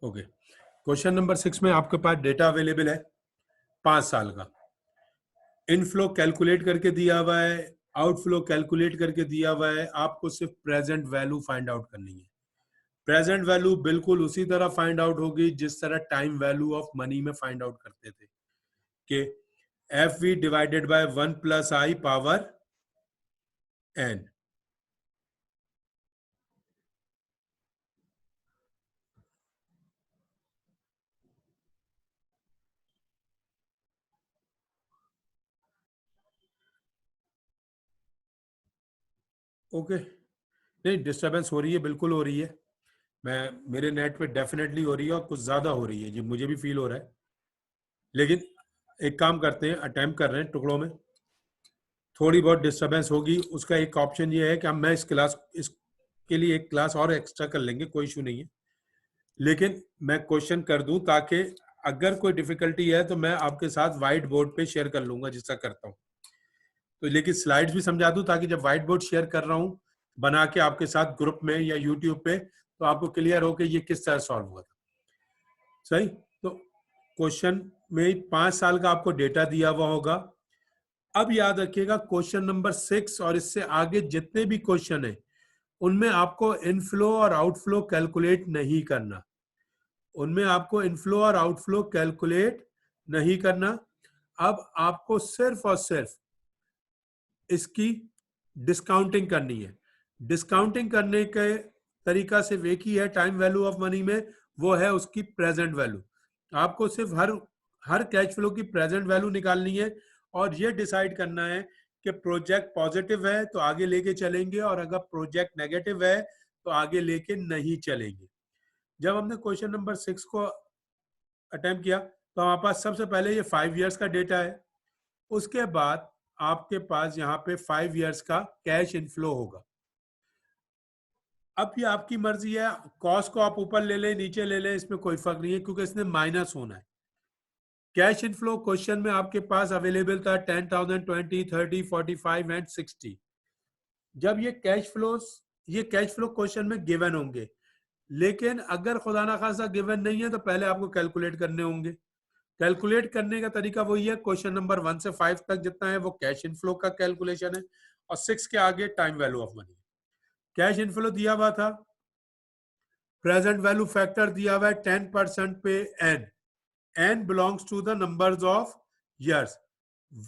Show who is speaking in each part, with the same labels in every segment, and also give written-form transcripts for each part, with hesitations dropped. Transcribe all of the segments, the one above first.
Speaker 1: Okay, question number 6 में आपके पास data available है 5 साल का। इनफ्लो कैलकुलेट करके दिया हुआ है, आउटफ्लो कैलकुलेट करके दिया हुआ है, आपको सिर्फ प्रेजेंट वैल्यू फाइंड आउट करनी है। प्रेजेंट वैल्यू बिल्कुल उसी तरह फाइंड आउट होगी जिस तरह टाइम वैल्यू ऑफ मनी में फाइंड आउट करते थे कि F V divided by 1 plus I power N. Okay, नहीं डिस्टरबेंस हो रही है, बिल्कुल हो रही है। मेरे नेट पे डेफिनेटली हो रही है और कुछ ज्यादा हो रही है जी, मुझे भी फील हो रहा है। लेकिन एक काम करते हैं, अटेम्प्ट कर रहे हैं टुकड़ों में। थोड़ी बहुत डिस्टरबेंस होगी, उसका एक ऑप्शन ये है कि हम मैं इसके लिए एक क्लास और एक्स्ट्रा कर लेंगे, कोई इशू नहीं है। लेकिन मैं क्वेश्चन कर दूं ताकि अगर कोई डिफिकल्टी है तो मैं आपके साथ व्हाइट बोर्ड पे शेयर कर लूंगा जिसका करता हूं। तो लेकिन स्लाइड्स भी समझा दूं ताकि जब व्हाइट बोर्ड शेयर कर रहा हूं बना के आपके साथ ग्रुप में या यूट्यूब पे, तो आपको क्लियर हो कि ये किस तरह सॉल्व हुआ था। सही, तो क्वेश्चन में 5 साल का आपको डेटा दिया हुआ होगा। अब याद रखिएगा क्वेश्चन नंबर 6 और इससे आगे जितने भी क्वेश्चन है उनमें आपको इनफ्लो और आउटफ्लो कैलकुलेट नहीं करना। उनमें आपको इनफ्लो और आउटफ्लो कैलकुलेट नहीं करना। अब आपको सिर्फ और सिर्फ इसकी डिस्काउंटिंग करनी है। डिस्काउंटिंग करने के तरीका सिर्फ एक ही है टाइम वैल्यू ऑफ मनी में, वो है उसकी प्रेजेंट वैल्यू। आपको सिर्फ हर कैश फ्लो की प्रेजेंट वैल्यू निकालनी है और ये डिसाइड करना है कि प्रोजेक्ट पॉजिटिव है तो आगे लेके चलेंगे और अगर प्रोजेक्ट नेगेटिव है तो आगे लेके नहीं चलेंगे। जब हमने क्वेश्चन नंबर 6 को अटेम्प्ट किया तो हमारे पास सबसे पहले ये 5 इयर्स का डेटा है। उसके बाद आपके पास यहाँ पे 5 इयर्स का कैश इनफ्लो होगा। अब ये आपकी मर्जी है, कॉस्ट को आप ऊपर ले लें नीचे ले लें, इसमें कोई फर्क नहीं है क्योंकि इसने माइनस होना है। कैश इनफ्लो क्वेश्चन में आपके पास अवेलेबल था 10,000, 20, 30, 45 एंड 60। जब ये कैश फ्लो क्वेश्चन में गिवन होंगे, लेकिन अगर खुदा ना खासा गिवन नहीं है तो पहले आपको कैलकुलेट करने होंगे। कैलकुलेट करने का तरीका वही है, क्वेश्चन नंबर 1 से 5 तक जितना है वो कैश इनफ्लो का कैलकुलेशन है और 6 के आगे time value of money. Cash inflow दिया हुआ था, प्रेजेंट वैल्यू फैक्टर दिया हुआ है 10% पे N belongs to the numbers of years.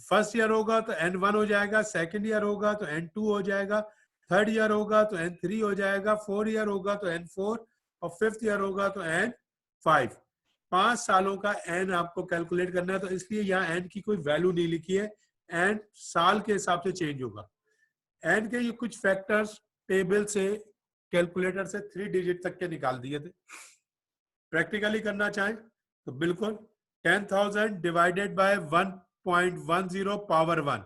Speaker 1: First year होगा तो N1 हो जाएगा, सेकंड ईयर होगा तो N2 हो जाएगा, थर्ड ईयर होगा तो N3 हो जाएगा, फोर्थ ईयर होगा तो N4 और फिफ्थ ईयर होगा तो N5। 5 सालों का N आपको कैलकुलेट करना है, तो इसलिए यहाँ N की कोई वैल्यू नहीं लिखी है, N साल के हिसाब से चेंज होगा। N के ये कुछ फैक्टर्स टेबल से कैलकुलेटर से 3 डिजिट तक के निकाल दिए थे। प्रैक्टिकली करना चाहें तो बिल्कुल 10,000 डिवाइडेड बाय 1.10 पावर 1,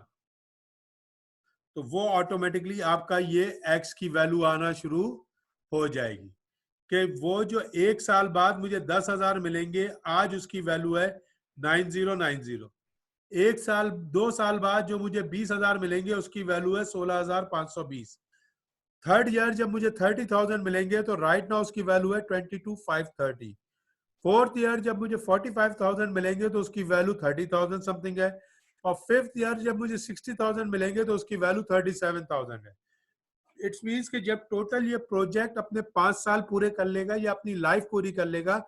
Speaker 1: तो वो ऑटोमेटिकली आपका ये x की वैल्यू आना शुरू हो जाएगी कि वो जो एक साल बाद मुझे 10,000 मिलेंगे, आज उसकी वैल्यू है 9090। एक साल 2 साल बाद जो मुझे 20,000 मिलेंगे उसकी वैल्यू है 16,520। थर्ड ईयर जब मुझे 30,000 मिलेंगे तो राइट नाउ उसकी वैल्यू है 22,530। फोर्थ ईयर जब मुझे 45,000 मिलेंगे तो उसकी वैल्यू 30,000 समथिंग है। और फिफ्थ ईयर जब मुझे 60,000 मिलेंगे तो उसकी वैल्यू 37,000 है। इट्स मीन्स कि जब टोटल ये प्रोजेक्ट अपने 5 साल पूरे कर लेगा या अपनी लाइफ पूरी कर लेगा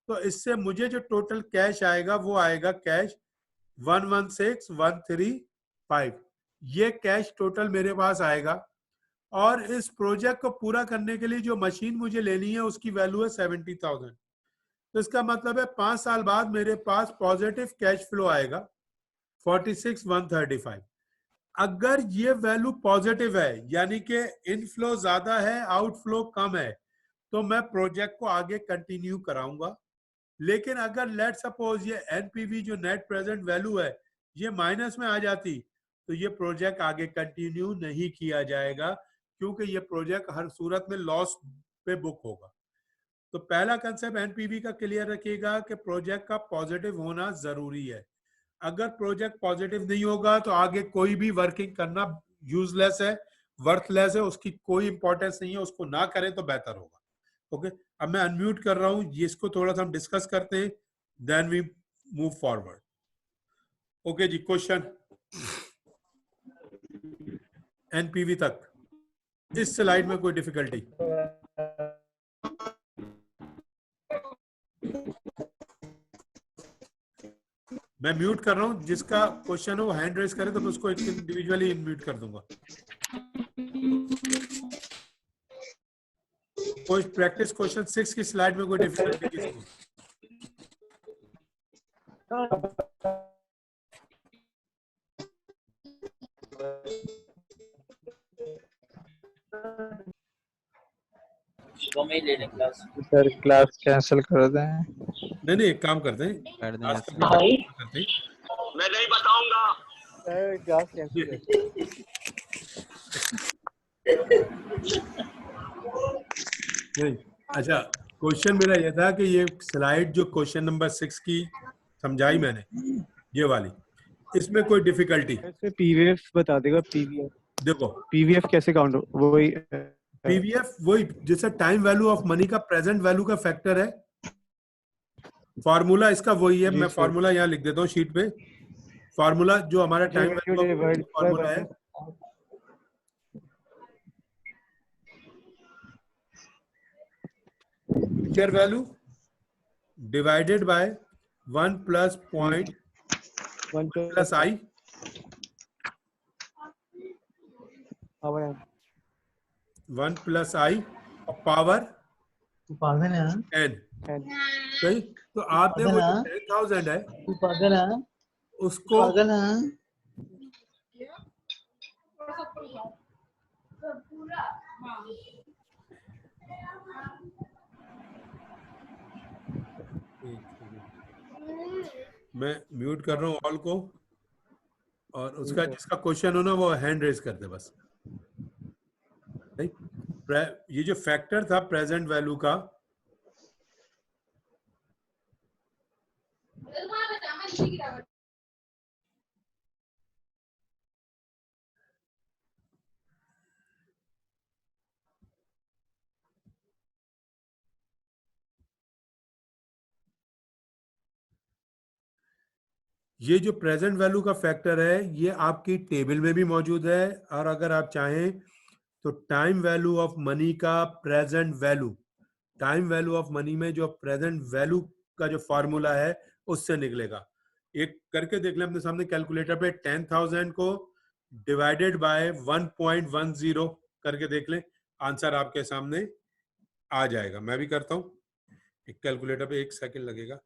Speaker 1: तो इससे मुझे जो टोटल कैश आएगा वो आएगा कैश 116,135। ये कैश टोटल मेरे पास आएगा। और इस प्रोजेक्ट को पूरा करने के लिए जो मशीन मुझे लेनी है उसकी वैल्यू है 70,000। तो इसका मतलब है 5 साल बाद मेरे पास पॉजिटिव कैश फ्लो आएगा 46,135। अगर ये वैल्यू पॉजिटिव है यानी कि इनफ्लो ज्यादा है आउटफ्लो कम है तो मैं प्रोजेक्ट को आगे कंटिन्यू कराऊंगा। लेकिन अगर लेट सपोज ये एनपीवी जो नेट प्रेजेंट वैल्यू है ये माइनस में आ जाती तो ये प्रोजेक्ट आगे कंटिन्यू नहीं किया जाएगा क्योंकि ये प्रोजेक्ट हर सूरत में लॉस पे बुक होगा। तो पहला कंसेप्ट एनपीवी का क्लियर रखिएगा कि प्रोजेक्ट का पॉजिटिव होना जरूरी है। अगर प्रोजेक्ट पॉजिटिव नहीं होगा तो आगे कोई भी वर्किंग करना यूजलेस है, वर्थलेस है, उसकी कोई इंपॉर्टेंस नहीं है, उसको ना करें तो बेहतर होगा। ओके, अब मैं अनम्यूट कर रहा हूं, इसको थोड़ा सा हम डिस्कस करते हैं, then we move forward. Okay ji, question NPV तक इस स्लाइड में कोई डिफिकल्टी? मैं म्यूट कर रहा हूं, जिसका क्वेश्चन है वो हैंड रेज करे तो मैं उसको इंडिविजुअली म्यूट कर दूंगा। कोई प्रैक्टिस क्वेश्चन 6 की स्लाइड में कोई डिफिकल्टी किसी को?
Speaker 2: सर क्लास कैंसिल कर दें?
Speaker 1: नहीं, एक काम करते हैं,
Speaker 3: कर दें
Speaker 1: आज
Speaker 3: जैसे।
Speaker 1: करते हैं।
Speaker 4: मैं नहीं बताऊंगा।
Speaker 2: सर क्लास कैंसिल कर
Speaker 1: नहीं, अच्छा, क्वेश्चन मेरा यह था कि ये स्लाइड जो क्वेश्चन नंबर 6 की समझाई मैंने, ये वाली, इसमें कोई डिफिकल्टी?
Speaker 2: इसमें पीवीएफ बता देगा। पीवीएफ
Speaker 1: देखो,
Speaker 2: पीवीएफ कैसे काउंट हो? वही
Speaker 1: पीवीएफ वही जैसे टाइम वैल्यू ऑफ मनी का प्रेजेंट वैल्यू का फैक्टर है, फॉर्मूला इसका वही है।
Speaker 2: जी
Speaker 1: मैं
Speaker 2: सर।
Speaker 1: फॉर्मूला यहाँ लिख देता हूँ शीट पे। फॉर्मूला जो हमारा टाइम वैल्यू ऑफ फॉर्मूला है, future value divided by 1 plus point plus I
Speaker 2: power
Speaker 1: 1 plus I power
Speaker 5: पागल है
Speaker 1: n।
Speaker 2: एन।
Speaker 1: सही, तो आपने वो 10,000 है
Speaker 5: तू पागल है
Speaker 1: उसको
Speaker 5: पागल है
Speaker 1: मैं म्यूट कर रहा हूँ ऑल को, और उसका जिसका क्वेश्चन हो ना वो हैंड रेज कर दे बस। ये जो फैक्टर था प्रेजेंट वैल्यू का, ये जो प्रेजेंट वैल्यू का फैक्टर है ये आपकी टेबल में भी मौजूद है, और अगर आप चाहें तो टाइम वैल्यू ऑफ मनी का present value, time value of money में जो प्रेजेंट वैल्यू का जो फॉर्मूला है उससे निकलेगा। एक करके देख लें अपने सामने कैलकुलेटर पे, 10,000 को डिवाइडेड बाय 1.10 करके देख लें, आंसर आपके सामने आ जाएगा। मैं भी करता हूं, एक कैलकुलेटर पे 1 सेकंड लगेगा।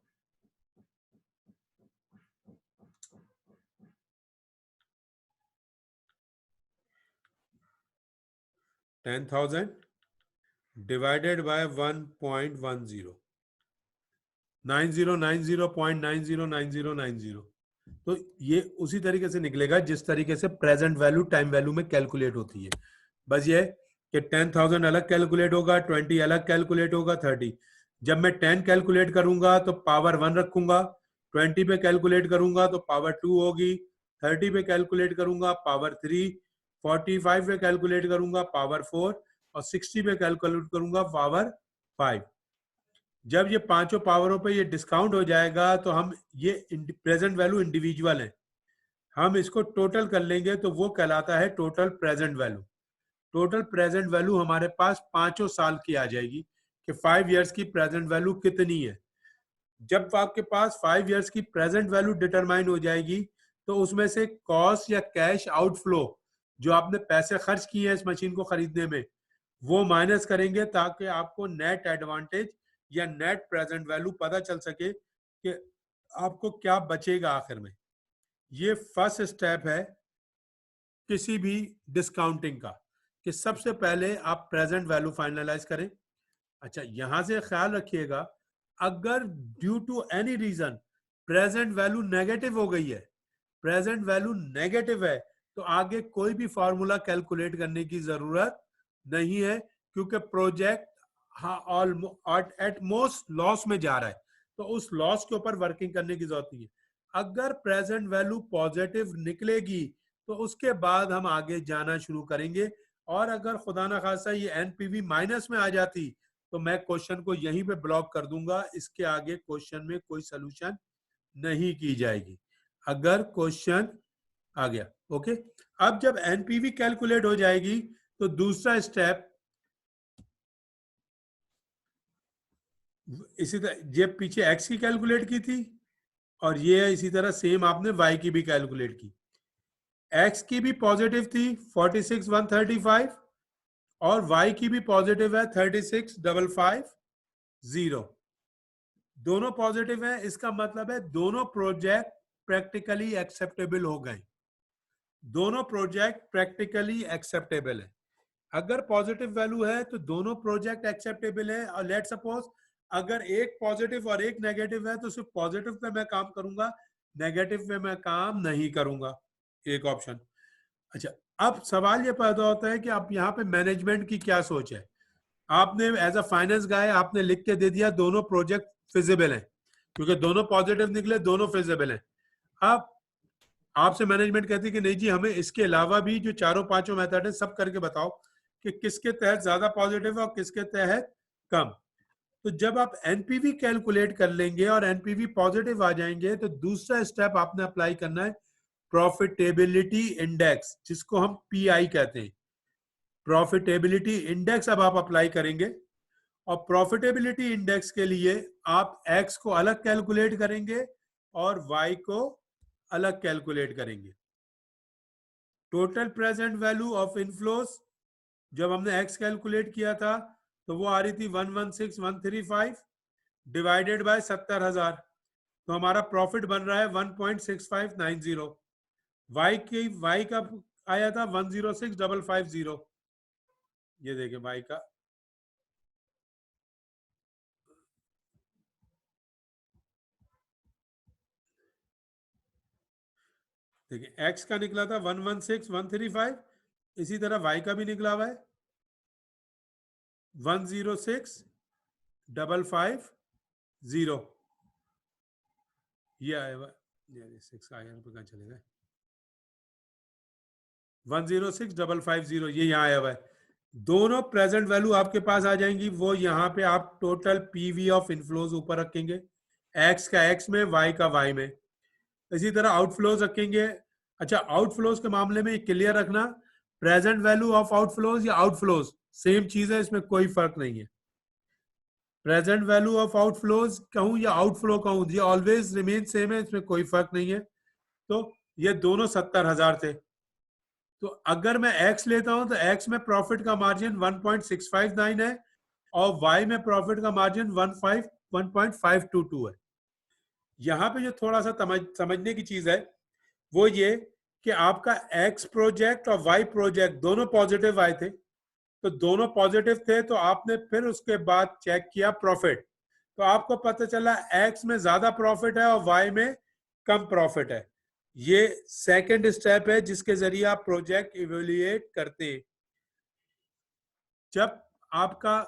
Speaker 1: $10,000 डिवाइडेड बाय 1.10, 9090.909090। तो ये उसी तरीके से निकलेगा जिस तरीके से प्रेजेंट वैल्यू टाइम वैल्यू में कैलकुलेट होती है। बस ये कि 10,000 अलग कैलकुलेट होगा, 20 अलग कैलकुलेट होगा, 30। जब मैं 10 कैलकुलेट करूंगा तो पावर 1 रखूंगा, 20 पे कैलकुलेट करूंगा तो पावर 2 होगी, 30 पे कैलकुलेट करूंगा पावर 3, 45 पे कैलकुलेट करूंगा पावर 4, और 60 पे कैलकुलेट करूंगा पावर 5। जब ये पांचों पावरों पे ये डिस्काउंट हो जाएगा तो हम ये प्रेजेंट वैल्यू इंडिविजुअल है, हम इसको टोटल कर लेंगे तो वो कहलाता है total present value. Total present value हमारे पास 5 साल की आ जाएगी कि 5 इयर्स की प्रेजेंट वैल्यू कितनी है। जब आपके पास 5 इयर्स की प्रेजेंट वैल्यू डिटरमाइन हो जाएगी तो उसमें से कॉस्ट या कैश आउटफ्लो जो आपने पैसे खर्च किए हैं इस मशीन को खरीदने में वो माइनस करेंगे, ताकि आपको नेट एडवांटेज या नेट प्रेजेंट वैल्यू पता चल सके कि आपको क्या बचेगा आखिर में। ये फर्स्ट स्टेप है किसी भी डिस्काउंटिंग का, कि सबसे पहले आप प्रेजेंट वैल्यू फाइनलाइज करें। अच्छा, यहां से ख्याल रखिएगा, अगर due to any reason present value negative हो गई है, प्रेजेंट वैल्यू नेगेटिव है, तो आगे कोई भी फॉर्मूला कैलकुलेट करने की जरूरत नहीं है, क्योंकि प्रोजेक्ट एट मोस्ट लॉस में जा रहा है, तो उस लॉस के ऊपर वर्किंग करने की जरूरत नहीं है। अगर प्रेजेंट वैल्यू पॉजिटिव निकलेगी तो उसके बाद हम आगे जाना शुरू करेंगे, और अगर खुदा ना खासा ये एनपीवी माइनस में आ जाती तो मैं क्वेश्चन को यहीं पे ब्लॉक कर दूंगा, इसके आगे क्वेश्चन में कोई सोल्यूशन नहीं की जाएगी अगर क्वेश्चन आ गया। ओके, अब जब एनपीवी कैलकुलेट हो जाएगी तो दूसरा स्टेप इसी तरह, ये पीछे एक्स की कैलकुलेट की थी और ये इसी तरह सेम आपने वाई की भी कैलकुलेट की। एक्स की भी पॉजिटिव थी 46,135 और वाई की भी पॉजिटिव है 36,550। दोनों पॉजिटिव है, इसका मतलब है दोनों प्रोजेक्ट प्रैक्टिकली एक्सेप्टेबल हो गए। दोनों प्रोजेक्ट प्रैक्टिकली एक्सेप्टेबल है। अगर पॉजिटिव वैल्यू है तो दोनों प्रोजेक्ट एक्सेप्टेबल है। और लेट सपोज अगर एक पॉजिटिव और एक नेगेटिव है तो सिर्फ पॉजिटिव पे मैं काम करूंगा, नेगेटिव पे मैं काम नहीं करूंगा। एक ऑप्शन। अच्छा, अब सवाल ये पैदा होता है कि आप यहाँ पे मैनेजमेंट की क्या सोच है। आपने एज अ फाइनेंस गाय आपने लिख के दे दिया दोनों प्रोजेक्ट फिजिबल हैं, क्योंकि दोनों पॉजिटिव निकले, दोनों फिजिबल हैं। अब आपसे मैनेजमेंट कहती है कि नहीं जी, हमें इसके अलावा भी जो चारों पांचों मेथड है सब करके बताओ कि किसके तहत ज्यादा पॉजिटिव है और किसके तहत कम। तो जब आप एनपीवी कैलकुलेट कर लेंगे और एनपीवी पॉजिटिव आ जाएंगे तो दूसरा स्टेप आपने अप्लाई करना है प्रॉफिटेबिलिटी इंडेक्स, जिसको हम पीआई कहते हैं। प्रॉफिटेबिलिटी इंडेक्स अब आप अप्लाई करेंगे और प्रॉफिटेबिलिटी इंडेक्स के लिए आप एक्स को अलग कैलकुलेट करेंगे और वाई को अलग कैलकुलेट करेंगे। Total present value of inflows जब हमने एक्स कैलकुलेट किया था तो वो आ रही थी 116,135 डिवाइडेड बाय 70,000, तो हमारा प्रॉफिट बन रहा है 1.6590। वाई का आया था 106,550। ये देखिए वाई का, देखिए एक्स का निकला था 116,135, इसी तरह वाई का भी निकला हुआ है 106,550। ये आया हुआ, 6 आया पे कहाँ चले गए, 106,550 ये यहाँ आया हुआ है। दोनों प्रेजेंट वैल्यू आपके पास आ जाएंगी, वो यहाँ पे आप टोटल पीवी ऑफ इनफ्लोज ऊपर रखेंगे, एक्स का एक्स में, वाई का वाई में। इसी तरह आउटफ्लोज रखेंगे। अच्छा, आउटफ्लोज के मामले में क्लियर रखना, प्रेजेंट वैल्यू ऑफ आउटफ्लोज या आउटफ्लोज सेम चीज है, इसमें कोई फर्क नहीं है। प्रेजेंट वैल्यू ऑफ आउटफ्लोज कहूं या आउटफ्लो कहूं, ये ऑलवेज रिमेन सेम है, इसमें कोई फर्क नहीं है। तो ये दोनों 70,000 थे। तो अगर मैं एक्स लेता हूं तो एक्स में प्रॉफिट का मार्जिन 1.659 है और वाई में प्रॉफिट का मार्जिन 1.522 है। यहां पे जो थोड़ा सा समझने की चीज है वो ये कि आपका एक्स प्रोजेक्ट और वाई प्रोजेक्ट दोनों पॉजिटिव आए थे, तो दोनों पॉजिटिव थे, तो आपने फिर उसके बाद चेक किया प्रॉफिट, तो आपको पता चला एक्स में ज्यादा प्रॉफिट है और वाई में कम प्रॉफिट है। ये सेकंड स्टेप है जिसके जरिए आप प्रोजेक्ट इवेल्युएट करते हैं। जब आपका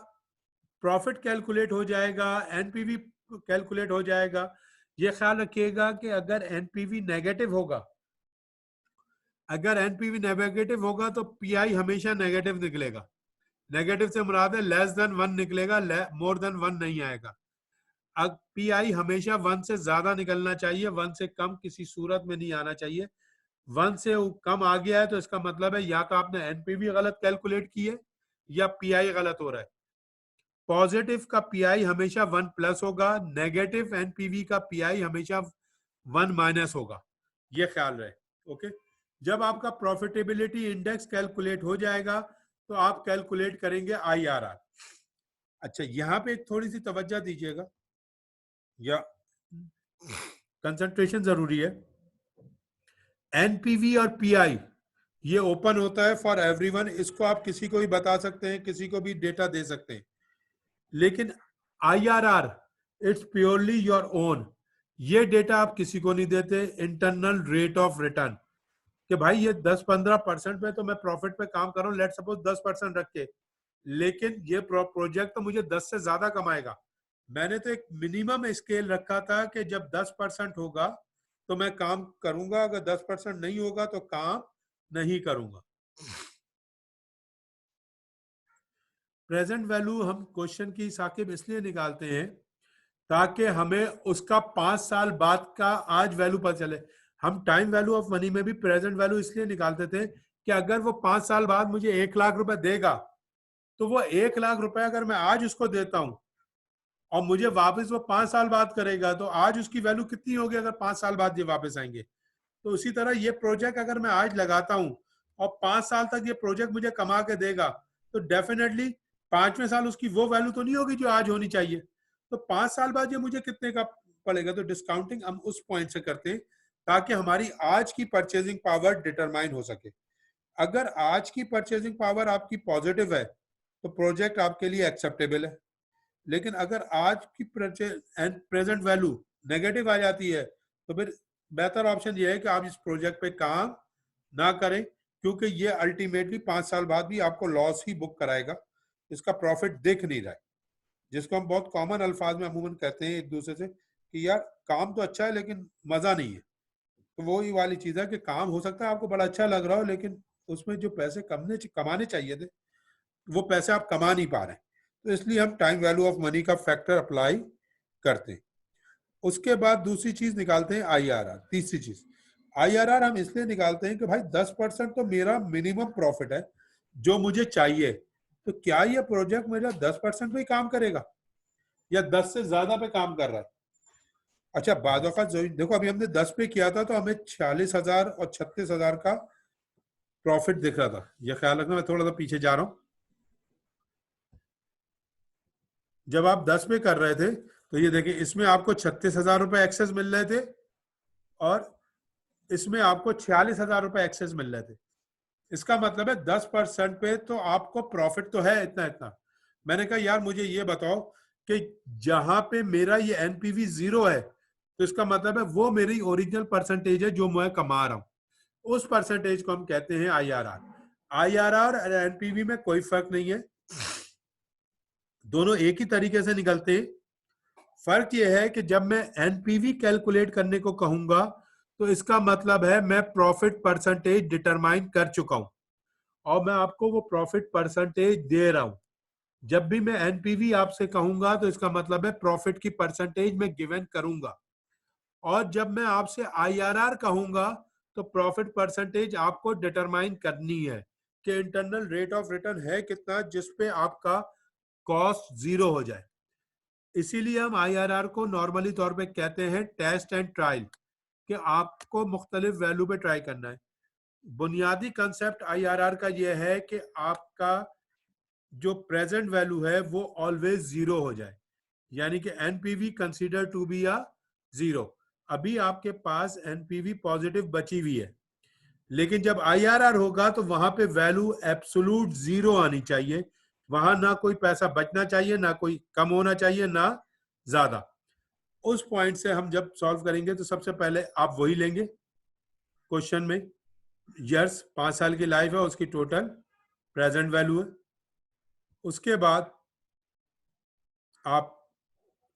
Speaker 1: प्रॉफिट कैलकुलेट हो जाएगा, एनपीवी कैलकुलेट हो जाएगा, ये ख्याल रखिएगा कि अगर एनपीवी नेगेटिव होगा, अगर एनपीवी नेगेटिव होगा तो पीआई हमेशा नेगेटिव निकलेगा। नेगेटिव से मुराद है लेस देन 1 निकलेगा, मोर देन 1 नहीं आएगा। अब पीआई हमेशा 1 से ज्यादा निकलना चाहिए, 1 से कम किसी सूरत में नहीं आना चाहिए। 1 से कम आ गया है तो इसका मतलब है या तो आपने एनपीवी गलत कैलकुलेट की है या पीआई गलत हो रहा है। पॉजिटिव का पीआई हमेशा 1 प्लस होगा, नेगेटिव एनपीवी का पीआई हमेशा 1 माइनस होगा, ये ख्याल रहे। ओके, जब आपका प्रॉफिटेबिलिटी इंडेक्स कैलकुलेट हो जाएगा तो आप कैलकुलेट करेंगे आईआरआर। अच्छा, यहां पे एक थोड़ी सी तवज्जो दीजिएगा या कंसंट्रेशन जरूरी है। एनपीवी और पीआई ये ओपन होता है फॉर एवरीवन, इसको आप किसी को भी बता सकते हैं, किसी को भी डेटा दे सकते हैं। लेकिन IRR it's purely your own, ये डेटा आप किसी को नहीं देते। इंटरनल रेट ऑफ रिटर्न कि भाई ये 10-15% पे तो मैं प्रॉफिट पे काम कर रहा हूँ, लेट सपोज 10% रख के, लेकिन ये प्रोजेक्ट तो मुझे 10 से ज्यादा कमाएगा। मैंने तो एक मिनिमम स्केल रखा था कि जब 10% होगा तो मैं काम करूंगा, अगर 10% नहीं होगा तो काम नहीं करूंगा। प्रेजेंट वैल्यू हम क्वेश्चन की साकिब इसलिए निकालते हैं ताकि हमें उसका 5 साल बाद का आज वैल्यू पता चले। हम टाइम वैल्यू ऑफ मनी में भी प्रेजेंट वैल्यू इसलिए निकालते थे कि अगर वो 5 साल बाद मुझे 1 लाख रुपए देगा तो वो 1 लाख रुपए अगर मैं आज उसको देता हूं और मुझे वापस वो 5 साल बाद करेगा तो आज उसकी वैल्यू कितनी होगी अगर 5 साल बाद ये वापस आएंगे। तो उसी तरह ये प्रोजेक्ट अगर मैं आज लगाता हूं और 5 साल तक ये प्रोजेक्ट मुझे कमा के देगा तो डेफिनेटली 5वें साल उसकी वो वैल्यू तो नहीं होगी जो आज होनी चाहिए। तो 5 साल बाद ये मुझे कितने का पड़ेगा। तो डिस्काउंटिंग हम उस पॉइंट से करते हैं ताकि हमारी आज की परचेजिंग पावर डिटरमाइन हो सके। अगर आज की परचेजिंग पावर आपकी पॉजिटिव है तो प्रोजेक्ट आपके लिए एक्सेप्टेबल है, लेकिन अगर आज की प्रेजेंट वैल्यू नेगेटिव आ जाती है तो फिर बेहतर ऑप्शन ये है कि आप इस प्रोजेक्ट पे काम ना करें, क्योंकि ये अल्टीमेटली 5 साल बाद भी आपको लॉस ही बुक कराएगा, इसका प्रॉफिट दिख नहीं रहा है। जिसको हम बहुत कॉमन अल्फाज में अमूमन कहते हैं एक दूसरे से कि यार काम तो अच्छा है लेकिन मजा नहीं है। तो वही वाली चीज है कि काम हो सकता है आपको बड़ा अच्छा लग रहा हो लेकिन उसमें जो पैसे कमाने चाहिए थे वो पैसे आप कमा नहीं पा रहे हैं। तो इसलिए हम टाइम वैल्यू ऑफ मनी का फैक्टर अप्लाई करते हैं। उसके बाद दूसरी चीज निकालते हैं IRR। तीसरी चीज IRR हम इसलिए निकालते हैं कि भाई 10% तो मेरा मिनिमम प्रॉफिट है जो मुझे चाहिए, तो क्या ये प्रोजेक्ट मेरा 10% पे ही काम करेगा या 10 से ज्यादा पे काम कर रहा है। अच्छा बाद वक्त देखो अभी हमने 10 पे किया था तो हमें 46,000 और 36,000 का प्रॉफिट दिख रहा था। यह ख्याल रखना मैं थोड़ा सा पीछे जा रहा हूं। जब आप 10 पे कर रहे थे तो ये देखिए इसमें आपको 36,000 रुपए एक्सेस मिल रहे थे और इसमें आपको 46,000 रुपए एक्सेस मिल रहे थे। इसका मतलब है 10% पे तो आपको प्रॉफिट तो है इतना इतना। मैंने कहा यार मुझे ये बताओ कि जहां पे मेरा ये एनपीवी 0 है तो इसका मतलब है वो मेरी ओरिजिनल परसेंटेज है जो मैं कमा रहा हूं, उस परसेंटेज को हम कहते हैं IRR। IRR और एनपीवी में कोई फर्क नहीं है, दोनों एक ही तरीके से निकलते हैं। फर्क यह है कि जब मैं एनपीवी कैलकुलेट करने को कहूंगा तो इसका मतलब है मैं प्रॉफिट परसेंटेज डिटरमाइन कर चुका हूं और मैं आपको वो प्रॉफिट परसेंटेज दे रहा हूं। जब भी मैं एनपीवी आपसे कहूंगा तो इसका मतलब है प्रॉफिट की परसेंटेज मैं गिवन करूंगा, और जब मैं आपसे IRR कहूंगा तो प्रॉफिट परसेंटेज आपको डिटरमाइन करनी है कि इंटरनल रेट ऑफ रिटर्न है कितना जिसपे आपका कॉस्ट 0 हो जाए। इसीलिए हम IRR को नॉर्मली तौर पे कहते हैं टेस्ट एंड ट्रायल, कि आपको मुख्तलिफ वैल्यू पे ट्राई करना है। बुनियादी कंसेप्ट IRR का यह है कि आपका जो प्रेजेंट वैल्यू है वो ऑलवेज 0 हो जाए, यानी कि NPV consider to be a 0। अभी आपके पास एनपीवी पॉजिटिव बची हुई है, लेकिन जब IRR होगा तो वहां पे वैल्यू एब्सोल्यूट 0 आनी चाहिए। वहां ना कोई पैसा बचना चाहिए, ना कोई कम होना चाहिए, ना ज्यादा। उस पॉइंट से हम जब सॉल्व करेंगे तो सबसे पहले आप वही लेंगे क्वेश्चन में, ईयर्स 5 साल की लाइफ है उसकी टोटल प्रेजेंट वैल्यू है। उसके बाद आप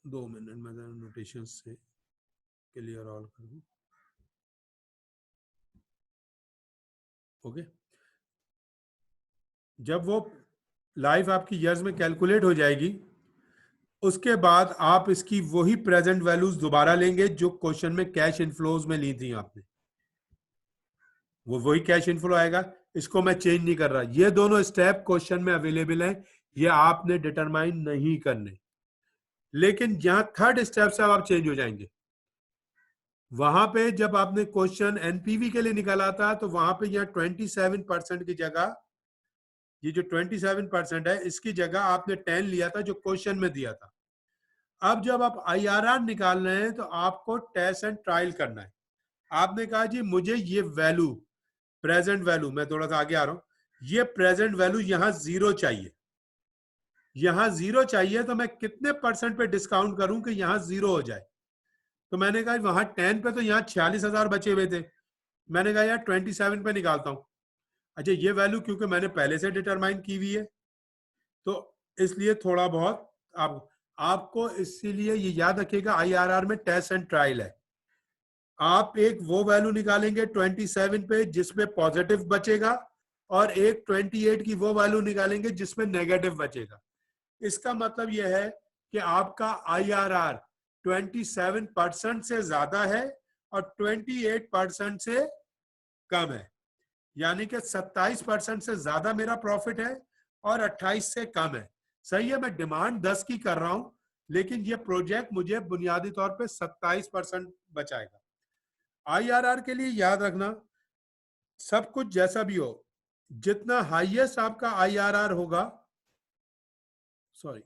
Speaker 1: 2 मिनट में नोटेशन से क्लियर ऑल कर दूं। ओके, जब वो लाइफ आपकी ईयर्स में कैलकुलेट हो जाएगी उसके बाद आप इसकी वही प्रेजेंट वैल्यूज दोबारा लेंगे जो क्वेश्चन में कैश इनफ्लोज में ली थी आपने, वो वही कैश इनफ्लो आएगा। इसको मैं चेंज नहीं कर रहा, ये दोनों स्टेप क्वेश्चन में अवेलेबल हैं, ये आपने डिटरमाइन नहीं करने। लेकिन जहां थर्ड स्टेप से अब आप चेंज हो जाएंगे, वहां पे जब आपने क्वेश्चन एनपीवी के लिए निकाला था तो वहां पे यहाँ 27% की जगह, ये जो 27% है इसकी जगह आपने 10 लिया था जो क्वेश्चन में दिया था। अब जब आप IRR निकाल रहे हैं तो आपको टेस्ट एंड ट्रायल करना है। आपने कहा जी मुझे ये वैल्यू प्रेजेंट वैल्यू, मैं थोड़ा सा आगे आ रहा हूं, ये प्रेजेंट वैल्यू यहां 0 चाहिए, यहां 0 चाहिए तो मैं कितने % पे डिस्काउंट करूं कि यहां 0 हो जाए। तो मैंने कहा वहां 10 पे तो यहाँ 46,000 बचे हुए थे, मैंने कहा यार 27 पे निकालता हूं। अच्छा ये वैल्यू क्योंकि मैंने पहले से डिटरमाइन की हुई है तो इसलिए थोड़ा बहुत आपको इसीलिए ये याद रखिएगा IRR में टेस्ट एंड ट्रायल है। आप एक वो वैल्यू निकालेंगे 27 पे जिसमें पॉजिटिव बचेगा और एक 28 की वो वैल्यू निकालेंगे जिसमें नेगेटिव बचेगा। इसका मतलब यह है कि आपका IRR 27% से ज्यादा है और 28% से कम है, यानी कि 27% से ज्यादा मेरा प्रॉफिट है और 28 से कम है। सही है, मैं डिमांड 10 की कर रहा हूं, लेकिन ये प्रोजेक्ट मुझे बुनियादी तौर पे 27% बचाएगा। IRR के लिए याद रखना, सब कुछ जैसा भी हो, जितना हाईएस्ट आपका IRR होगा, सॉरी,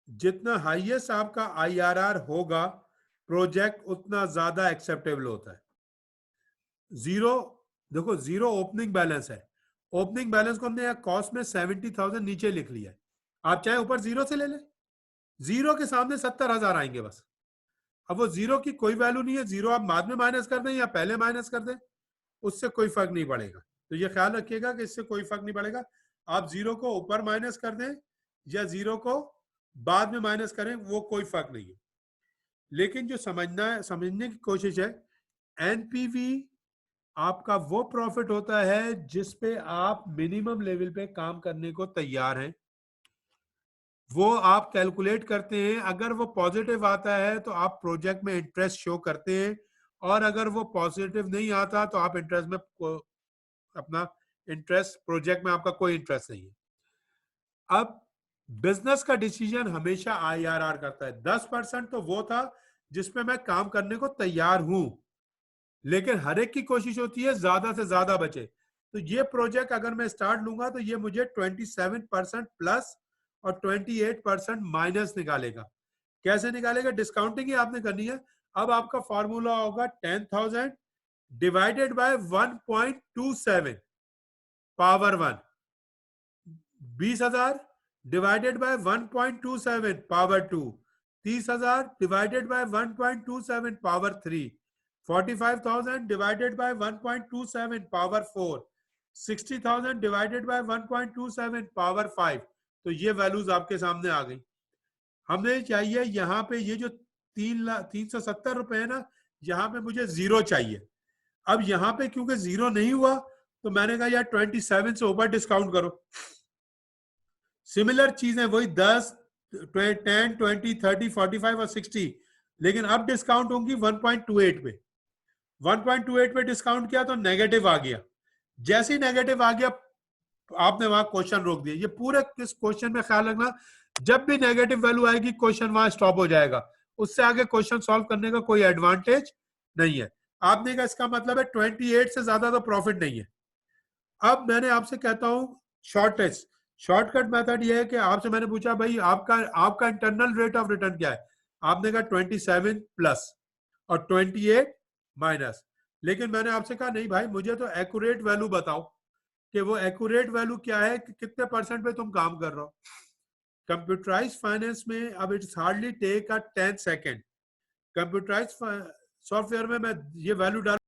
Speaker 1: जितना हाईएस्ट आपका IRR होगा, प्रोजेक्ट उतना ज्यादा एक्सेप्टेबल होता है। जीरो, देखो जीरो ओपनिंग बैलेंस है, ओपनिंग बैलेंस को हमने यहाँ कॉस्ट में 70,000 नीचे लिख लिया है। आप चाहे ऊपर जीरो से ले लें, जीरो के सामने 70,000 आएंगे बस। अब वो जीरो की कोई वैल्यू नहीं है, जीरो आप बाद में माइनस कर दें या पहले माइनस कर दें, उससे कोई फर्क नहीं पड़ेगा। तो ये ख्याल रखिएगा कि इससे कोई फर्क नहीं पड़ेगा, आप जीरो को ऊपर माइनस कर दें या जीरो को बाद में माइनस करें, वो कोई फर्क नहीं है। लेकिन जो समझने की कोशिश है, एनपीवी आपका वो प्रॉफिट होता है जिसपे आप मिनिमम लेवल पे काम करने को तैयार हैं, वो आप कैलकुलेट करते हैं। अगर वो पॉजिटिव आता है तो आप प्रोजेक्ट में इंटरेस्ट शो करते हैं, और अगर वो पॉजिटिव नहीं आता तो आप इंटरेस्ट में अपना इंटरेस्ट, प्रोजेक्ट में आपका कोई इंटरेस्ट नहीं है। अब बिजनेस का डिसीजन हमेशा IRR करता है। 10% तो वो था जिसपे मैं काम करने को तैयार हूं, लेकिन हर एक की कोशिश होती है ज्यादा से ज्यादा बचे। तो ये प्रोजेक्ट अगर मैं स्टार्ट लूंगा तो ये मुझे 27% प्लस और 28% माइनस निकालेगा। कैसे निकालेगा? डिस्काउंटिंग ही आपने करनी है। अब आपका फॉर्मूला होगा 10,000 divided by 1.27 power 1, 20,000 divided by 1.27 power 2, 30,000 divided by 1.27 power 3, 45,000 divided by 1.27 power 4, 60,000 divided by 1.27 power 5। तो ये वैल्यूज आपके सामने आ गई। हमें चाहिए यहाँ पे ये जो 370 रुपए है ना, यहाँ पे मुझे जीरो चाहिए। अब यहाँ पे क्योंकि जीरो नहीं हुआ तो मैंने कहा यार 27 से ऊपर डिस्काउंट करो। सिमिलर चीजें वही 10, 10, 20, 30, 45 और 60, लेकिन अब डिस्काउंट होंगी 1.28 पे। 1.28 पे डिस्काउंट किया तो नेगेटिव आ गया। जैसे ही नेगेटिव आ गया आपने वहां क्वेश्चन रोक दिया। ये पूरे इस क्वेश्चन में ख्याल रखना, जब भी नेगेटिव वैल्यू आएगी क्वेश्चन वहां स्टॉप हो जाएगा, उससे आगे क्वेश्चन सॉल्व करने का कोई एडवांटेज नहीं है। आपने कहा इसका मतलब है 28 से ज्यादा तो प्रॉफिट नहीं है। अब मैंने आपसे कहता हूं शॉर्टकट मेथड ये है कि आपसे मैंने पूछा भाई आपका इंटरनल रेट ऑफ रिटर्न क्या है, आपने कहा 27 प्लस और 28 माइनस। लेकिन मैंने आपसे कहा नहीं भाई, मुझे तो एक्यूरेट वैल्यू बताओ कि वो एक्यूरेट वैल्यू क्या है, कि कितने परसेंट पे तुम काम कर रहे हो। कंप्यूटराइज फाइनेंस में अब it's hardly take a 10 second. Computerize software में मैं ये वैल्यू डाल